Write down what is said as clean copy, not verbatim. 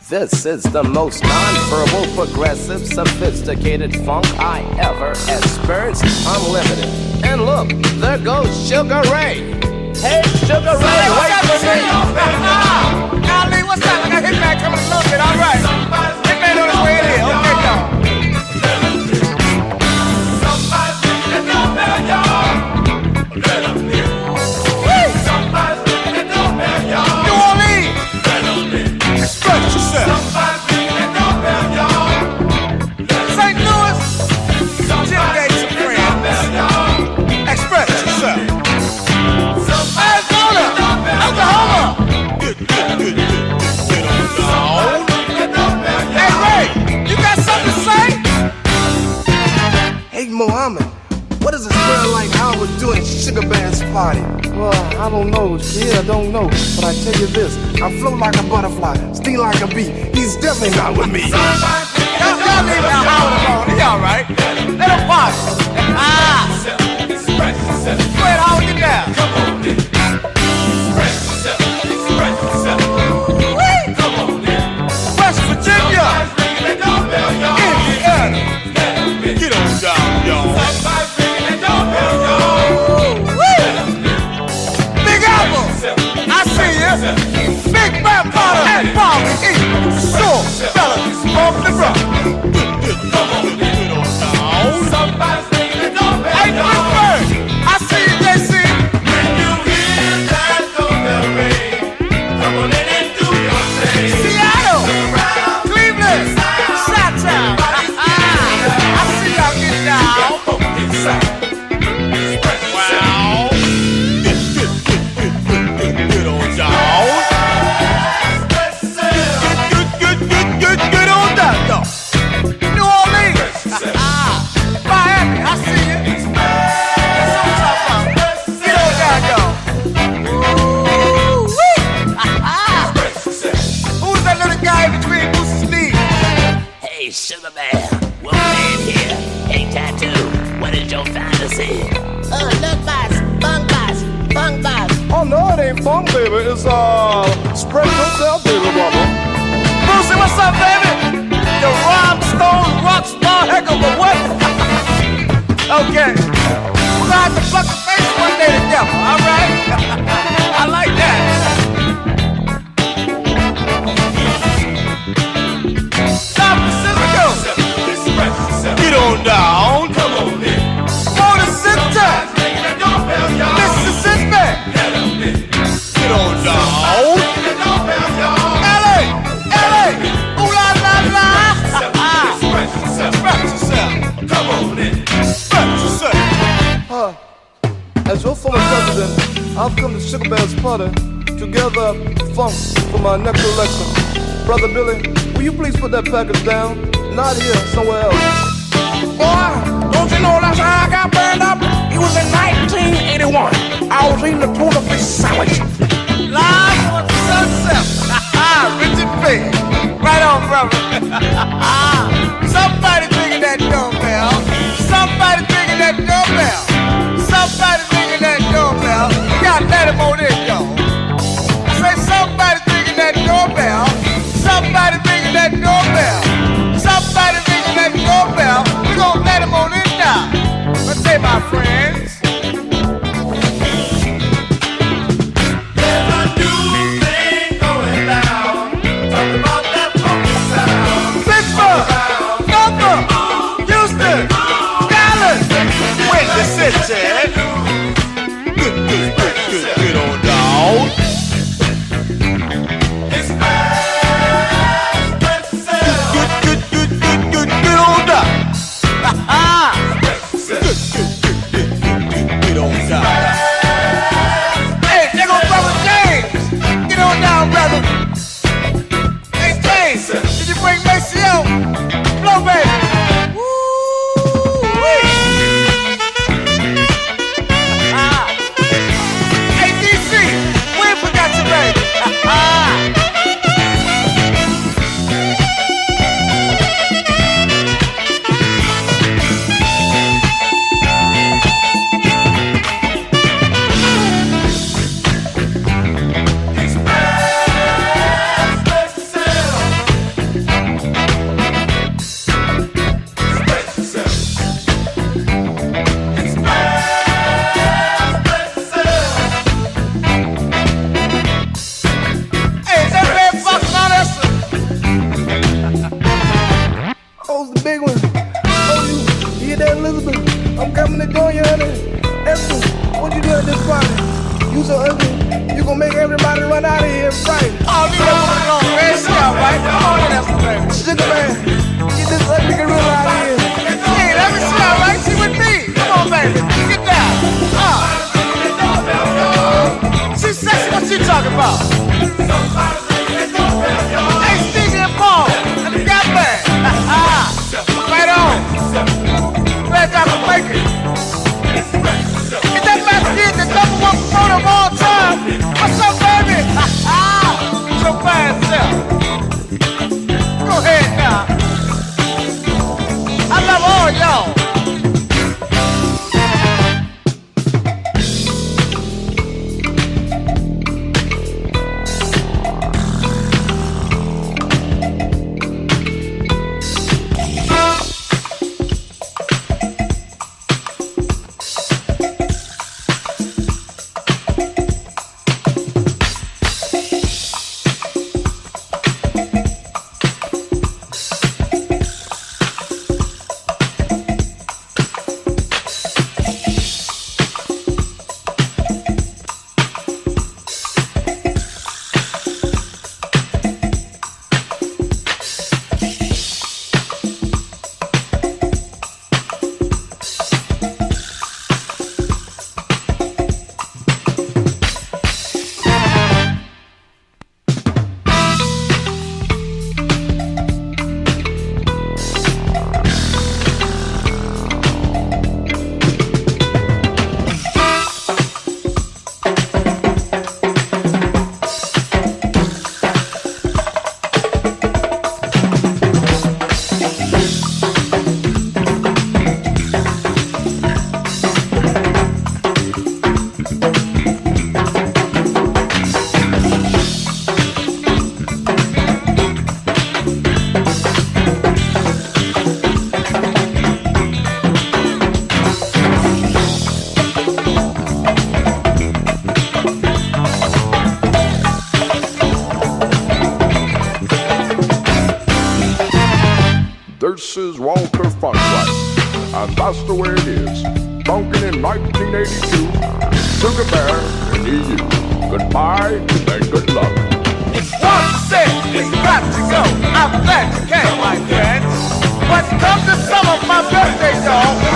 This is the most non-verbal, progressive, sophisticated funk I ever experienced. Unlimited. And look, there goes Sugar Ray. Hey, Sugar Ray, wait for me. Ali, what's up? I got Hitman coming a little bit. All right. Hitman on his way in here. Okay, y'all. Somebody's ringing the doorbell, y'all. Let 'em in. Somebody's ringing the doorbell, y'all. New Orleans. Let 'em in. Express yourself. Somebody's ringing the doorbell, y'all. St. Louis. Jim Gates and friends. Express yourself. Arizona. Oklahoma. Good. Hey, Ray, you got something to say? Hey, Mohammed, what does it smell like Howard doing Sugar Bear's party? Well, I don't know, kid, I don't know. But I tell you this, I float like a butterfly, sting like a bee. He's definitely not with me. Y'all leave Howard alone. He all right. Let him party. Go ahead, Howard, get down. Come on, West Virginia, Indiana. Get on down, y'all. Big Apple, I see ya. Big Bad Potter and Bobby E. Sure, fella, smoke the rock. Come on, get on down. Somebody's ringing the doorbell. Hey, Pittsburgh, I see you, JC. When you hear that doorbell ring, come on in and do your thing. Seattle, Cleveland, Chi-Town. I see y'all get down. Wow. Get on down. Get on down, y'all. New Orleans. Miami, I see you. That's what I'm talking about. Get on down, y'all. Woo-wee. Who's that little guy between Moose's knees? Hey, Sugar Bear, we're playing here. Hey, Tattoo, what is your fantasy? Oh, look, boss. Bunk boss. oh no, it ain't funk, baby. It's, spread yourself, baby, Bubba. Brucey, what's up, baby? The Rhinestone Rockstar heck of a what? Okay. We're gonna have to fuck the face one day together, all right? I like that. San Francisco. Get on down. Come on in. Motor Center. Mississippi. Get on down. LA. Ooh la la la. Express yourself. Come on in. Express yourself. As your former president, I've come to Sugar Bear's party to gather funk for my next election. Brother Billy, will you please put that package down? Not here, somewhere else. Boy, don't you know that's how I got burned up? It was in 1981. I was eating a tuna fish sandwich. Live on Sunset. Richard P. Right on, brother. Somebody ringing that doorbell. Somebody ringing that doorbell. Somebody ringing that doorbell. You gotta let him on in, y'all. I say somebody ringing that doorbell. Somebody ringing that doorbell. Somebody ringing that doorbell. We gonna let him on in now. Let's say, my friends. There's a new thing going down. Talk about that funky sound. Pittsburgh, Norfolk, Houston, Dallas, Windy City. Get on down. It's good on down. Get on down. Hey, there goes Brother James. Get on down, brother. Hey, James, did you bring Maceo? Blow, baby. Woo-wee. Hey, DC, we ain't forgot you, baby. I'm coming to join you, honey. Esther, what you doing at this party? You so ugly, you gonna make everybody run out of here and fight. Oh, leave that woman alone, man. She all right. Come on in, Esther, baby. Sugar man, get this ugly gorilla out of here. Hey, let me see, all right? She with me. Come on, baby. Get down. She sexy, what you talking about? Hey, Stevie and Paul, and the got band. Right on. Glad y'all can make it. Is that basket the number one promoter of all time? What's up, baby? So fine self. Go ahead now. I love all y'all. This is Walter Funkwright, and that's the way it is. Funkin' in 1982, Sugar Bear and EU. Goodbye and good luck. It's one set, it's got to go. I'm glad you came, my friends. But come the summer, my birthday, y'all.